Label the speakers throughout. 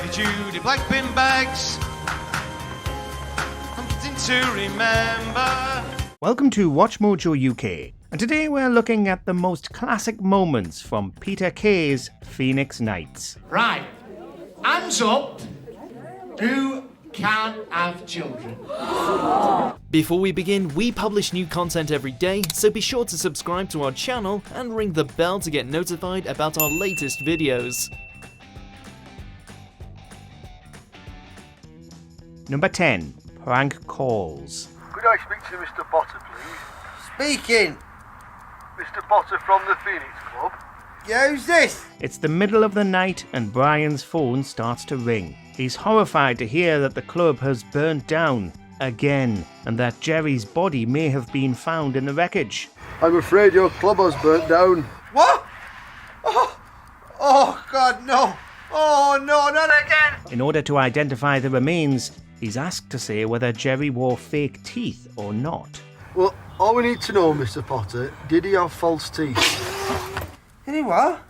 Speaker 1: Lady Judy, black bin bags, something to remember.
Speaker 2: Welcome to WatchMojoUK, and today we're looking at the most classic moments from Peter Kay's Phoenix Nights.
Speaker 3: Right, hands up, who can't have children?
Speaker 4: Before we begin, we publish new content every day, so be sure to subscribe to our channel and ring the bell to get notified about our latest videos.
Speaker 2: Number 10. Prank Calls.
Speaker 5: Could I speak to Mr. Potter, please?
Speaker 6: Speaking.
Speaker 5: Mr. Potter from the Phoenix Club.
Speaker 6: Yeah, who's this?
Speaker 2: It's the middle of the night and Brian's phone starts to ring. He's horrified to hear that the club has burnt down again and that Jerry's body may have been found in the wreckage.
Speaker 5: I'm afraid your club has burnt down.
Speaker 6: What? Oh, God, no. Oh, no, not again.
Speaker 2: In order to identify the remains, he's asked to say whether Jerry wore fake teeth or not.
Speaker 5: Well, all we need to know, Mr. Potter, did he have false teeth?
Speaker 6: Did he what?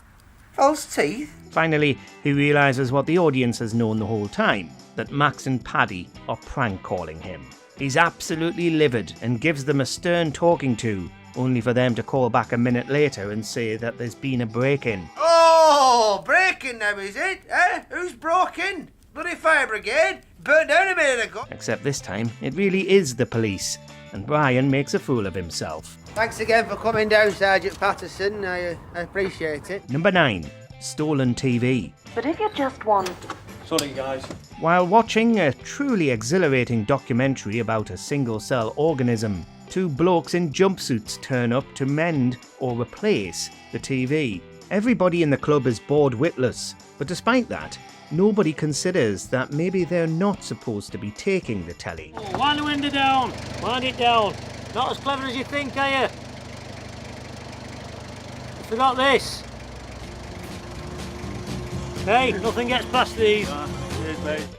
Speaker 6: False teeth?
Speaker 2: Finally, he realises what the audience has known the whole time, that Max and Paddy are prank calling him. He's absolutely livid and gives them a stern talking to, only for them to call back a minute later and say that there's been a break-in.
Speaker 6: Oh, breaking now, is it? Who's broken? Bloody fire brigade? Burnt down a minute ago.
Speaker 2: Except this time, it really is the police, and Brian makes a fool of himself.
Speaker 6: Thanks again for coming down, Sergeant Patterson. I appreciate it.
Speaker 2: Number 9. Stolen TV.
Speaker 7: But if you just want...
Speaker 1: Sorry, guys.
Speaker 2: While watching a truly exhilarating documentary about a single-cell organism, two blokes in jumpsuits turn up to mend or replace the TV. Everybody in the club is bored witless, but despite that, nobody considers that maybe they're not supposed to be taking the telly.
Speaker 8: Wind the window down! Wind it down! Not as clever as you think, are you? You forgot this. Hey, nothing gets past these.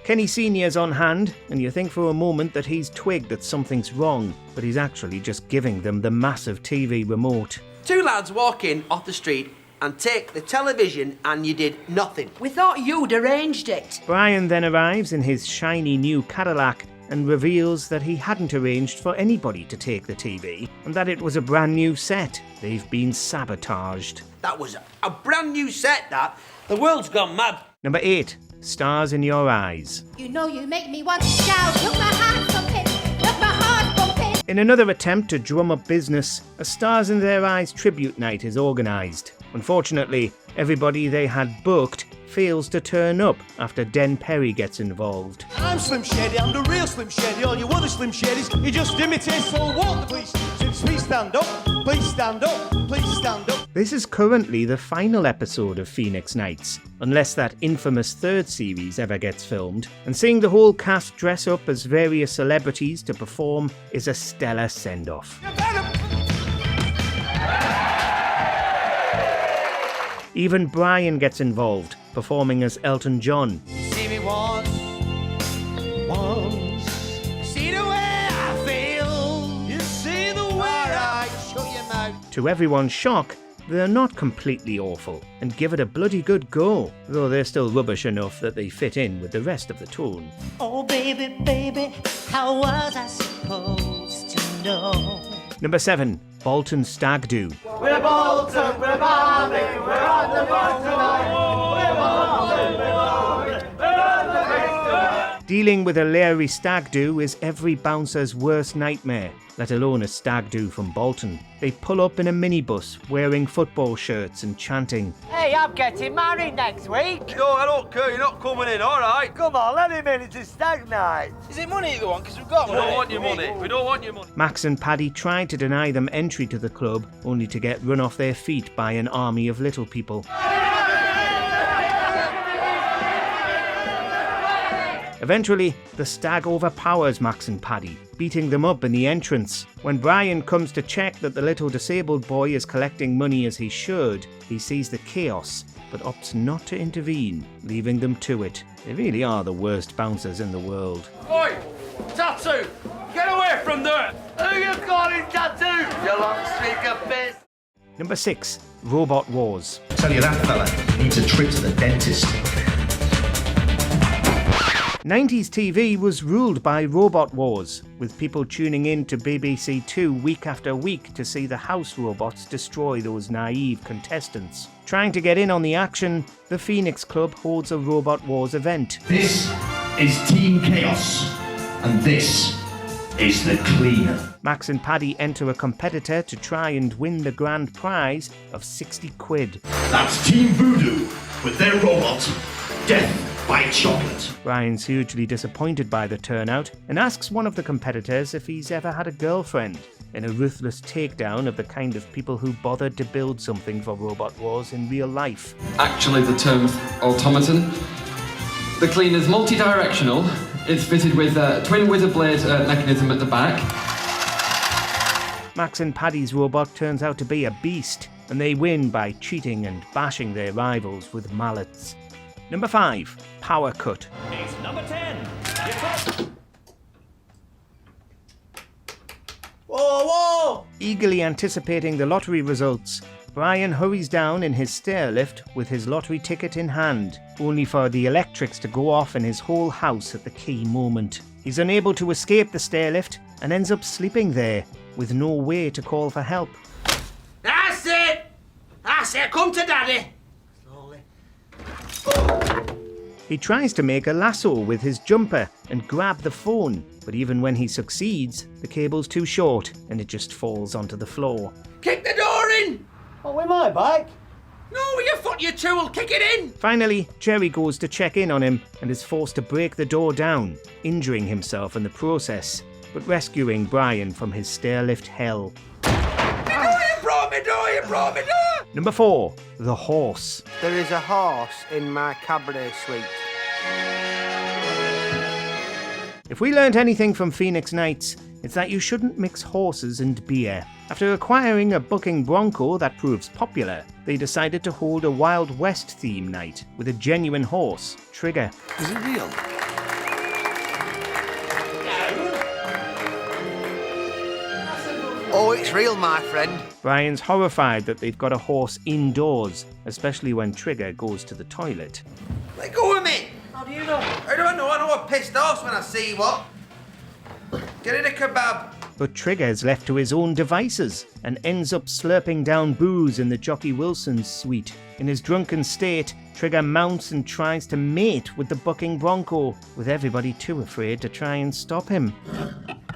Speaker 2: Kenny Sr.'s on hand, and you think for a moment that he's twigged that something's wrong, but he's actually just giving them the massive TV remote.
Speaker 9: Two lads walk in off the street and take the television and you did nothing.
Speaker 7: We thought you'd arranged it.
Speaker 2: Brian then arrives in his shiny new Cadillac and reveals that he hadn't arranged for anybody to take the TV, and that it was a brand new set. They've been sabotaged.
Speaker 9: That was a brand new set, that. The world's gone mad.
Speaker 2: Number 8. Stars in Your Eyes.
Speaker 10: You know you make me want to shout. Look, my heart's pumping. Look, my heart's pumping.
Speaker 2: In another attempt to drum up business, a Stars in Their Eyes tribute night is organised. Unfortunately, everybody they had booked fails to turn up after Den Perry gets involved.
Speaker 1: I'm Slim Shady, I'm the real Slim Shady. All you other Slim Shadys, you just imitate. So what? Please stand up. Please stand up. Please stand up.
Speaker 2: This is currently the final episode of Phoenix Nights, unless that infamous third series ever gets filmed, and seeing the whole cast dress up as various celebrities to perform is a stellar send-off. Even Brian gets involved, performing as Elton John.
Speaker 1: See me once. See the way I feel. You see the way I shut your mouth.
Speaker 2: To everyone's shock, they're not completely awful, and give it a bloody good go, though they're still rubbish enough that they fit in with the rest of the tune.
Speaker 8: Oh baby, baby, how was I supposed to know?
Speaker 2: Number 7. Bolton Stag Do.
Speaker 1: We're Bolton, we're bombing, we're on the mark tonight. We're Bolton, we're bombing, we're on the mark tonight.
Speaker 2: Dealing with a leery stag do is every bouncer's worst nightmare, let alone a stag do from Bolton. They pull up in a minibus wearing football shirts and chanting,
Speaker 8: Hey, I'm getting married next week.
Speaker 1: No, I don't care, you're not coming in, alright?
Speaker 8: Come on, let him in, it's a stag night.
Speaker 1: Is it money you want? Because we've got money. We don't want your money. We don't want your money.
Speaker 2: Max and Paddy try to deny them entry to the club, only to get run off their feet by an army of little people. Eventually, the stag overpowers Max and Paddy, beating them up in the entrance. When Brian comes to check that the little disabled boy is collecting money as he should, he sees the chaos, but opts not to intervene, leaving them to it. They really are the worst bouncers in the world.
Speaker 1: Oi! Tattoo! Get away from there! Who you calling Tattoo? You long streak of piss!
Speaker 2: Number 6. Robot Wars.
Speaker 11: Tell you that fella needs a trip to the dentist.
Speaker 2: 90s TV was ruled by robot wars, with people tuning in to BBC Two week after week to see the house robots destroy those naive contestants. Trying to get in on the action, the Phoenix Club holds a Robot Wars event.
Speaker 11: This is Team Chaos, and this is the Cleaner.
Speaker 2: Max and Paddy enter a competitor to try and win the grand prize of 60 quid.
Speaker 11: That's Team Voodoo with their robot, Death by Chocolate.
Speaker 2: Brian's hugely disappointed by the turnout and asks one of the competitors if he's ever had a girlfriend, in a ruthless takedown of the kind of people who bothered to build something for Robot Wars in real life.
Speaker 12: Actually, the term automaton. The Cleaner's multi-directional. It's fitted with a twin wizard blade mechanism at the back.
Speaker 2: Max and Paddy's robot turns out to be a beast, and they win by cheating and bashing their rivals with mallets. Number 5. Power Cut.
Speaker 8: It's number 10.
Speaker 9: Whoa, whoa!
Speaker 2: Eagerly anticipating the lottery results, Brian hurries down in his stair lift with his lottery ticket in hand, only for the electrics to go off in his whole house at the key moment. He's unable to escape the stair lift and ends up sleeping there, with no way to call for help.
Speaker 9: That's it! That's it, come to Daddy! Slowly.
Speaker 2: He tries to make a lasso with his jumper and grab the phone, but even when he succeeds, the cable's too short and it just falls onto the floor.
Speaker 9: Kick the door in!
Speaker 1: Oh, with my bike?
Speaker 9: No, with your foot, you tool! Kick it in!
Speaker 2: Finally, Jerry goes to check in on him and is forced to break the door down, injuring himself in the process, but rescuing Brian from his stairlift hell.
Speaker 9: You brought me door! You brought me door!
Speaker 2: Number 4. The Horse.
Speaker 6: There is a horse in my cabaret suite.
Speaker 2: If we learnt anything from Phoenix Nights, it's that you shouldn't mix horses and beer. After acquiring a bucking bronco that proves popular, they decided to hold a Wild West theme night with a genuine horse, Trigger.
Speaker 6: Is it real? Oh, it's real, my friend.
Speaker 2: Brian's horrified that they've got a horse indoors, especially when Trigger goes to the toilet.
Speaker 9: Let go of me!
Speaker 6: How do you know?
Speaker 9: How do I know? I know a pissed horse when I see one. Get in a kebab.
Speaker 2: But Trigger's left to his own devices and ends up slurping down booze in the Jockey Wilson's suite. In his drunken state, Trigger mounts and tries to mate with the bucking bronco, with everybody too afraid to try and stop him.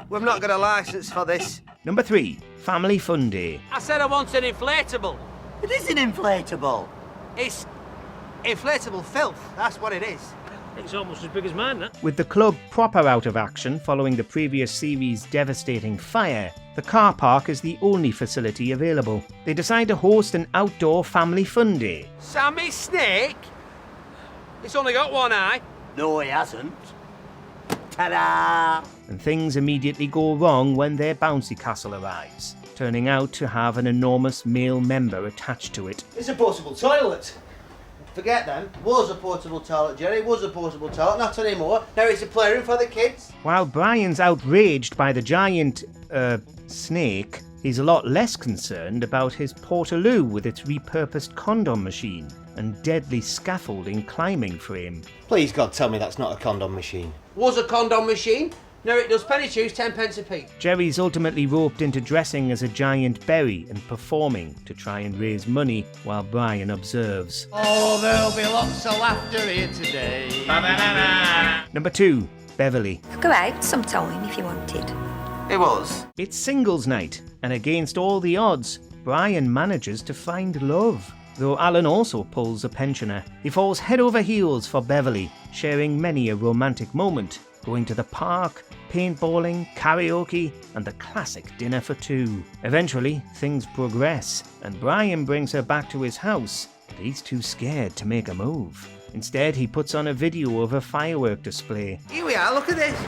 Speaker 6: We've not got a licence for this.
Speaker 2: Number 3. Family Fun Day.
Speaker 9: I said I want an inflatable.
Speaker 6: It isn't inflatable.
Speaker 9: It's inflatable filth. That's what it is.
Speaker 8: It's almost as big as mine, that.
Speaker 2: With the club proper out of action following the previous series' devastating fire, the car park is the only facility available. They decide to host an outdoor family fun day.
Speaker 9: Sammy Snake? It's only got one eye.
Speaker 6: No, he hasn't. Ta-da!
Speaker 2: And things immediately go wrong when their bouncy castle arrives, turning out to have an enormous male member attached to it.
Speaker 1: It's a portable toilet.
Speaker 6: Forget them. Was a portable toilet, Jerry. Was a portable toilet. Not anymore. Now it's a playroom for the kids.
Speaker 2: While Brian's outraged by the giant, snake, he's a lot less concerned about his Portaloo with its repurposed condom machine and deadly scaffolding climbing frame.
Speaker 1: Please, God, tell me that's not a condom machine.
Speaker 9: Was a condom machine. Now it does penny chews, 10 pence a piece.
Speaker 2: Jerry's ultimately roped into dressing as a giant berry and performing to try and raise money while Brian observes.
Speaker 3: Oh, there'll be lots of laughter here today.
Speaker 2: Number 2. Beverly.
Speaker 7: Go out sometime if you wanted.
Speaker 6: It was.
Speaker 2: It's singles night, and against all the odds, Brian manages to find love. Though Alan also pulls a pensioner, he falls head over heels for Beverly, sharing many a romantic moment, going to the park, paintballing, karaoke, and the classic dinner for two. Eventually, things progress, and Brian brings her back to his house, but he's too scared to make a move. Instead, he puts on a video of a firework display.
Speaker 6: Here we are, look at this.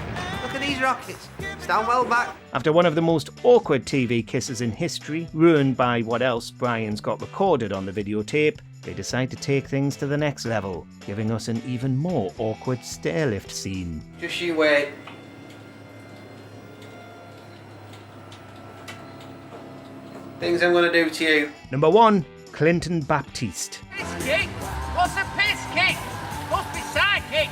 Speaker 6: Look at these rockets. Stand well back.
Speaker 2: After one of the most awkward TV kisses in history, ruined by what else Brian's got recorded on the videotape, they decide to take things to the next level, giving us an even more awkward stairlift scene.
Speaker 9: Just you wait. Things I'm going to do to you.
Speaker 2: Number 1. Clinton Baptiste.
Speaker 9: Piss kick? What's a piss kick? Must be side kick.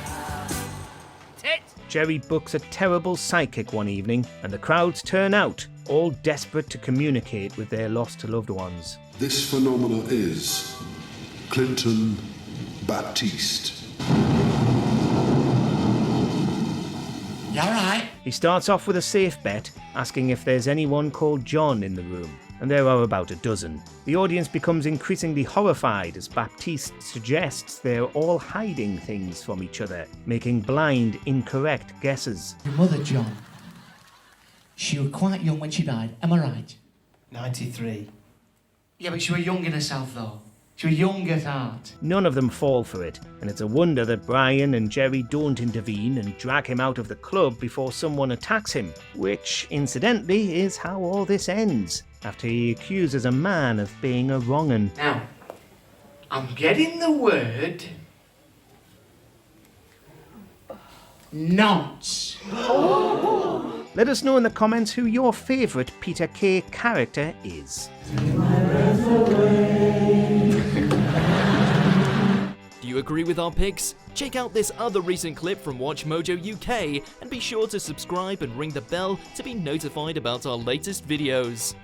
Speaker 2: Jerry books a terrible psychic one evening, and the crowds turn out, all desperate to communicate with their lost loved ones.
Speaker 13: This phenomenon is Clinton Baptiste.
Speaker 11: You alright?
Speaker 2: He starts off with a safe bet, asking if there's anyone called John in the room, and there are about a dozen. The audience becomes increasingly horrified as Baptiste suggests they're all hiding things from each other, making blind, incorrect guesses.
Speaker 11: Your mother, John, she was quite young when she died, am I right?
Speaker 8: 93.
Speaker 11: Yeah, but she was young in herself, though. She was young at heart.
Speaker 2: None of them fall for it, and it's a wonder that Brian and Jerry don't intervene and drag him out of the club before someone attacks him, which, incidentally, is how all this ends, after he accuses a man of being a wrong-un.
Speaker 11: Now, I'm getting the word... nonce.
Speaker 2: Let us know in the comments who your favourite Peter Kay character is.
Speaker 4: Do you agree with our picks? Check out this other recent clip from WatchMojoUK and be sure to subscribe and ring the bell to be notified about our latest videos.